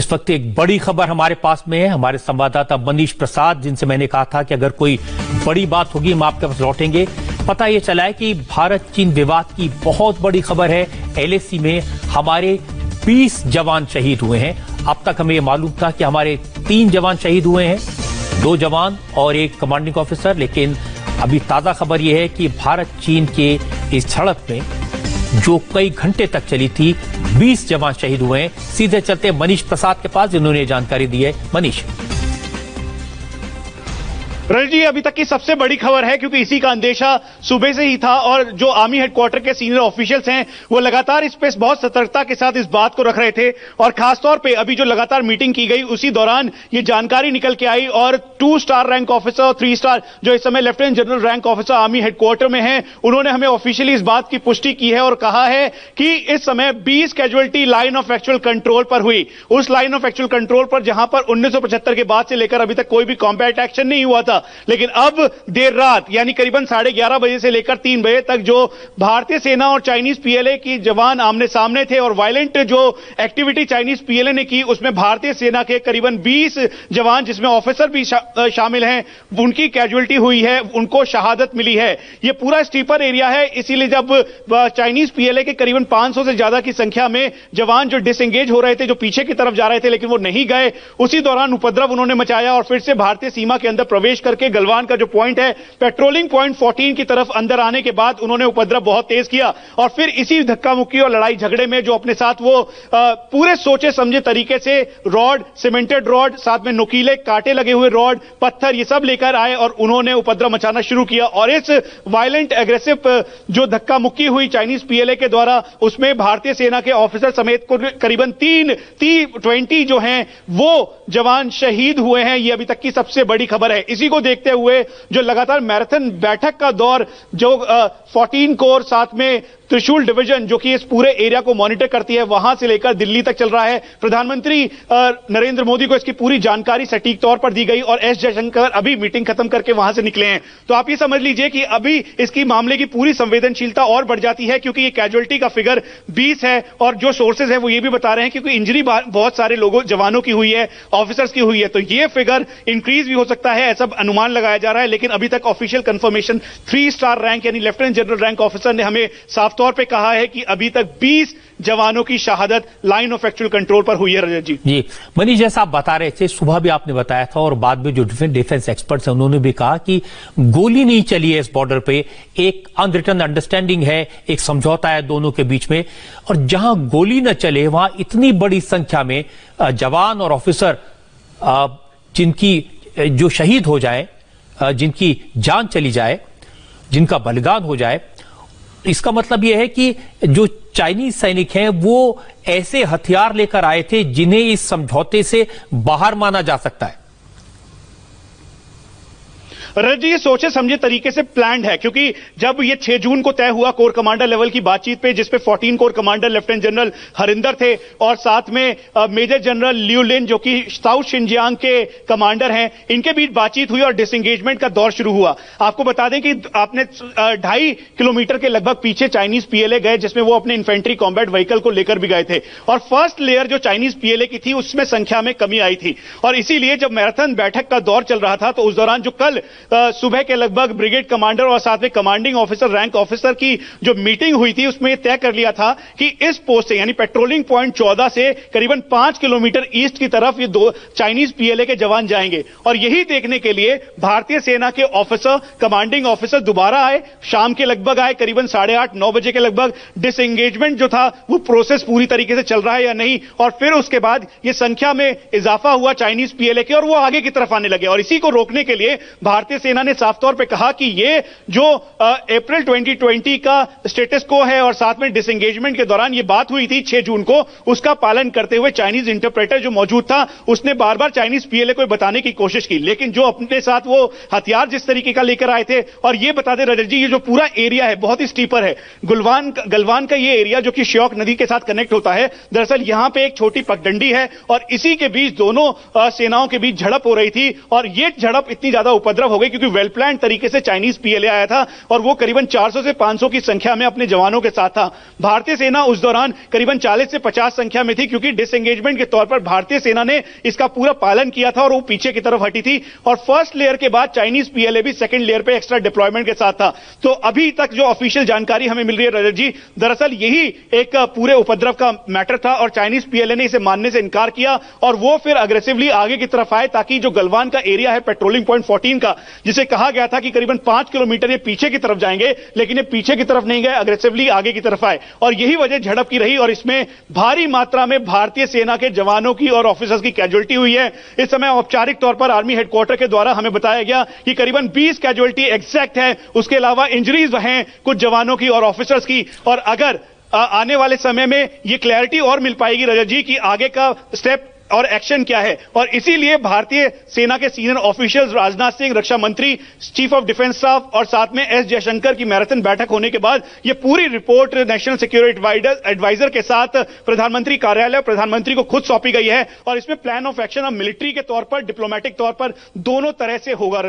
इस वक्त एक बड़ी खबर हमारे पास में है। हमारे संवाददाता मनीष प्रसाद, जिनसे मैंने कहा था कि अगर कोई बड़ी बात होगी हम आपके पास लौटेंगे, पता यह चला है कि भारत चीन विवाद की बहुत बड़ी खबर है। एलएसी में हमारे 20 जवान शहीद हुए हैं। अब तक हमें यह मालूम था कि हमारे 3 जवान शहीद हुए हैं, 2 जवान और 1 कमांडिंग ऑफिसर, लेकिन अभी ताजा खबर यह है कि भारत चीन के इस झड़प में जो कई घंटे तक चली थी, 20 जवान शहीद हुए हैं। सीधे चलते मनीष प्रसाद के पास, जिन्होंने जानकारी दी है। मनीष। रजत जी, अभी तक की सबसे बड़ी खबर है, क्योंकि इसी का अंदेशा सुबह से ही था और जो आर्मी हेडक्वार्टर के सीनियर ऑफिशियल्स हैं वो लगातार इस पे बहुत सतर्कता के साथ इस बात को रख रहे थे। और खासतौर पे अभी जो लगातार मीटिंग की गई उसी दौरान ये जानकारी निकल के आई और 2 स्टार रैंक ऑफिसर और 3 स्टार जो इस समय lieutenant general rank officer army headquarter में है, उन्होंने हमें ऑफिशियली इस बात की पुष्टि की है और कहा है कि इस समय 20 casualty line of actual control पर हुई। उस लाइन ऑफ एक्चुअल कंट्रोल पर जहां पर 1975 के बाद से लेकर अभी तक कोई भी कॉम्बैट एक्शन नहीं हुआ था, लेकिन अब देर रात यानी करीबन 11:30 बजे से लेकर 3 बजे तक जो भारतीय सेना और चाइनीज पीएलए की जवान आमने सामने थे और वायलेंट जो एक्टिविटी चाइनीज पीएलए ने की, उसमें भारतीय सेना के करीबन 20 जवान, जिसमें ऑफिसर भी शामिल हैं, उनकी कैजुअलिटी हुई है, उनको शहादत मिली है। यह पूरा स्टीपर एरिया है, इसीलिए जब चाइनीज पीएलए के करीबन 500 से ज्यादा की संख्या में जवान जो डिसएंगेज हो रहे थे, जो पीछे की तरफ जा रहे थे लेकिन वो नहीं गए, उसी दौरान उपद्रव उन्होंने मचाया और फिर से भारतीय सीमा के अंदर प्रवेश करके गलवान का जो पॉइंट है, पेट्रोलिंग पॉइंट 14 की तरफ अंदर आने के बाद उन्होंने उपद्रव बहुत तेज किया और फिर इसी धक्का मुक्की और लड़ाई झगड़े में जो अपने साथ वो पूरे सोचे समझे तरीके से रॉड, सीमेंटेड रॉड, साथ में नुकीले कांटे लगे हुए रॉड, पत्थर, ये सब लेकर आए और उन्होंने उपद्रव मचाना शुरू किया। और इस वायलेंट एग्रेसिव जो धक्का मुक्की हुई चाइनीज पीएलए के द्वारा, उसमें भारतीय सेना के ऑफिसर समेत करीबन 20 जो हैं वो जवान शहीद हुए हैं। ये अभी तक की सबसे बड़ी खबर है। इसी को देखते हुए जो लगातार मैराथन बैठक का दौर जो 14 कोर साथ में त्रिशूल डिवीजन जो कि इस पूरे एरिया को मॉनिटर करती है, वहां से लेकर दिल्ली तक चल रहा है। प्रधानमंत्री नरेंद्र मोदी को इसकी पूरी जानकारी सटीक तौर पर दी गई और एस जयशंकर अभी मीटिंग खत्म करके वहां से निकले हैं। तो आप ये समझ लीजिए कि अभी इसकी मामले की पूरी संवेदनशीलता और बढ़ जाती है, क्योंकि ये कैजुअलिटी का फिगर 20 है और जो सोर्सेज है वो ये भी बता रहे हैं क्योंकि इंजरी बहुत सारे लोगों जवानों की हुई है, ऑफिसर्स की हुई है, तो ये फिगर इंक्रीज भी हो सकता है, ऐसा अनुमान लगाया जा रहा है। लेकिन अभी तक ऑफिशियल कंफर्मेशन 3 स्टार रैंक यानी लेफ्टिनेंट जनरल रैंक ऑफिसर ने हमें साफ तौर पे कहा है कि अभी तक 20 जवानों की शहादत लाइन ऑफ एक्चुअल कंट्रोल पर हुई है। रजत जी, मनीष, जैसा आप बता रहे थे, सुबह भी आपने बताया था और बाद में जो डिफेंस एक्सपर्ट्स हैं उन्होंने भी कहा कि गोली नहीं चली है इस बॉर्डर पे, एक अनरिटन अंडरस्टैंडिंग है, एक समझौता है दोनों के बीच में। और जहां गोली न चले वहां इतनी बड़ी संख्या में जवान और ऑफिसर जिनकी जो शहीद हो जाए, जिनकी जान चली जाए, जिनका बलिदान हो जाए, इसका मतलब यह है कि जो चाइनीज सैनिक हैं वो ऐसे हथियार लेकर आए थे जिन्हें इस समझौते से बाहर माना जा सकता है। रजत जी, ये सोचे समझे तरीके से प्लान्ड है, क्योंकि जब ये 6 जून को तय हुआ कोर कमांडर लेवल की बातचीत पे, जिसपे 14 core commander lieutenant general Harinder थे और साथ में मेजर जनरल लियू लिन जो कि साउथ शिनजियांग के कमांडर हैं, इनके बीच बातचीत हुई और डिसएंगेजमेंट का दौर शुरू हुआ। आपको बता दें कि आपने 2.5 किलोमीटर के लगभग पीछे चाइनीज पीएलए गए, जिसमें वो अपने इन्फेंट्री कॉम्बैट व्हीकल को लेकर भी गए थे और फर्स्ट लेयर जो चाइनीज पीएलए की थी उसमें संख्या में कमी आई थी। और इसीलिए जब मैराथन बैठक का दौर चल रहा था तो उस दौरान जो कल सुबह के लगभग ब्रिगेड कमांडर और साथ में कमांडिंग ऑफिसर रैंक ऑफिसर की जो मीटिंग हुई थी, उसमें तय कर लिया था कि इस पोस्ट से यानी पेट्रोलिंग पॉइंट 14 से करीबन 5 किलोमीटर ईस्ट की तरफ ये 2 चाइनीज पीएलए के जवान जाएंगे। और यही देखने के लिए भारतीय सेना के ऑफिसर, कमांडिंग ऑफिसर दोबारा आए, शाम के लगभग आए, करीबन 8:30-9 बजे के लगभग। डिसएंगेजमेंट जो था वो प्रोसेस पूरी तरीके से चल रहा है या नहीं, और फिर उसके बाद ये संख्या में इजाफा हुआ चाइनीज पीएलए के और वो आगे की तरफ आने लगे। और इसी को रोकने के लिए भारतीय सेना ने साफ तौर पे कहा कि ये जो अप्रैल 2020 का स्टेटस को है और साथ में डिसएंगेजमेंट के दौरान ये बात हुई थी 6 जून को, उसका पालन करते हुए चाइनीज इंटरप्रेटर जो मौजूद था उसने बार बार चाइनीज पीएलए को बताने की कोशिश की, लेकिन जो अपने साथ वो हथियार जिस तरीके का लेकर आए थे। और ये बता दें रजत जी, ये जो पूरा एरिया है बहुत ही स्टीपर है। गलवान का ये एरिया जो कि श्योक नदी के साथ कनेक्ट होता है, दरअसल यहां पे एक छोटी पगडंडी है और इसी के बीच दोनों सेनाओं के बीच झड़प हो रही थी और ये झड़प इतनी ज्यादा उपद्रव हो गई, क्योंकि वेल प्लान तरीके से चाइनीज पीएलए आया था और वो करीबन 400 से 500 की संख्या में अपने जवानों के साथ था। भारतीय सेना उस दौरान करीबन 40 से 50 संख्या में थी, क्योंकि डिसएंगेजमेंट के तौर पर भारतीय सेना ने इसका पूरा पालन किया था और वो पीछे की तरफ हटी थी। और फर्स्ट लेयर के बाद चाइनीज पीएलए भी सेकंड लेयर पे एक्स्ट्रा डिप्लॉयमेंट के साथ था। तो अभी तक जो ऑफिशियल जानकारी हमें मिल रही है रजत जी, दरअसल यही एक पूरे उपद्रव का मैटर था और चाइनीज पीएलए ने इसे मानने से इनकार किया और वो फिर अग्रेसिवली आगे की तरफ आए, ताकि जो गलवान का एरिया है पेट्रोलिंग पॉइंट 14 का, जिसे कहा गया था कि करीबन 5 किलोमीटर ये पीछे की तरफ जाएंगे, लेकिन ये पीछे की तरफ नहीं गए, अग्रेसिवली आगे की तरफ आए और यही वजह झड़प की रही और इसमें भारी मात्रा में भारतीय सेना के जवानों की और ऑफिसर्स की कैजुअल्टी हुई है। इस समय औपचारिक तौर पर आर्मी हेडक्वार्टर के द्वारा हमें बताया गया कि करीबन 20 कैजुअल्टी एग्जैक्ट है, उसके अलावा इंजरीज हैं कुछ जवानों की और ऑफिसर्स की। और अगर आने वाले समय में ये क्लैरिटी और मिल पाएगी रजत जी कि आगे का स्टेप और एक्शन क्या है, और इसीलिए भारतीय सेना के सीनियर ऑफिशियल्स राजनाथ सिंह, रक्षा मंत्री, चीफ ऑफ डिफेंस स्टाफ और साथ में एस जयशंकर की मैराथन बैठक होने के बाद ये पूरी रिपोर्ट नेशनल सिक्योरिटी एडवाइजर के साथ प्रधानमंत्री कार्यालय, प्रधानमंत्री को खुद सौंपी गई है और इसमें प्लान ऑफ एक्शन अब मिलिट्री के तौर पर, डिप्लोमेटिक तौर पर दोनों तरह से होगा।